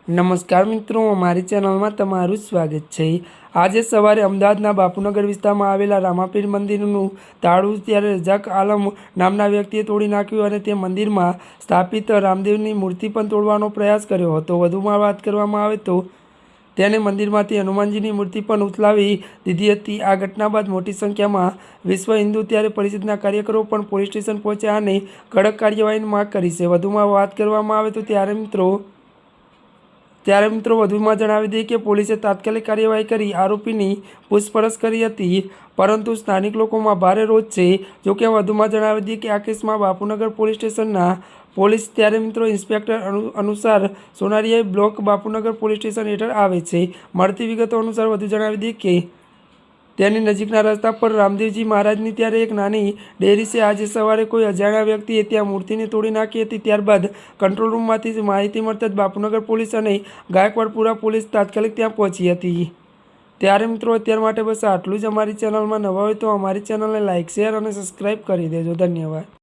નમસ્કાર મિત્રો, અમારી ચેનલમાં તમારું સ્વાગત છે। આજે સવારે અમદાવાદના બાપુનગર વિસ્તારમાં આવેલા રામાપીર મંદિરનું તાળું ત્યારે રજાક આલમ નામના વ્યક્તિએ તોડી નાખ્યું અને તે મંદિરમાં સ્થાપિત રામદેવની મૂર્તિ પણ તોડવાનો પ્રયાસ કર્યો હતો। વધુમાં વાત કરવામાં આવે તો તેણે મંદિરમાંથી હનુમાનજીની મૂર્તિ પણ ઉથલાવી દીધી હતી। આ ઘટના બાદ મોટી સંખ્યામાં વિશ્વ હિન્દુ ત્યારે પરિષદના કાર્યકરો પણ પોલીસ સ્ટેશન પહોંચ્યા અને કડક કાર્યવાહીની માંગ કરી છે। વધુમાં વાત કરવામાં આવે તો ત્યારે મિત્રો વધુમાં જણાવી દઈએ કે પોલીસે તાત્કાલિક કાર્યવાહી કરી આરોપીની પૂછપરછ કરી હતી, પરંતુ સ્થાનિક લોકોમાં ભારે રોષ છે। જોકે વધુમાં જણાવી દઈએ કે આ કેસમાં બાપુનગર પોલીસ સ્ટેશનના પોલીસ ત્યારે મિત્રો ઇન્સ્પેક્ટર અનુસાર સોનારીયા બ્લોક બાપુનગર પોલીસ સ્ટેશન હેઠળ આવે છે। મળતી વિગતો અનુસાર વધુ જણાવી દઈએ કે તેની નજીકના રસ્તા પર રામદેવજી મહારાજની ત્યારે એક નાની ડેરી છે। આજે સવારે કોઈ અજાણ્યા વ્યક્તિએ ત્યાં મૂર્તિને તોડી નાખી હતી। ત્યારબાદ કંટ્રોલ રૂમમાંથી માહિતી મળતા જ બાપુનગર પોલીસ અને ગાયકવાડપુરા પોલીસ તાત્કાલિક ત્યાં પહોંચી હતી। ત્યારે મિત્રો અત્યાર માટે બસ આટલું જ। અમારી ચેનલમાં નવા હોય તો અમારી ચેનલને લાઇક, શેર અને સબસ્ક્રાઈબ કરી દેજો। ધન્યવાદ।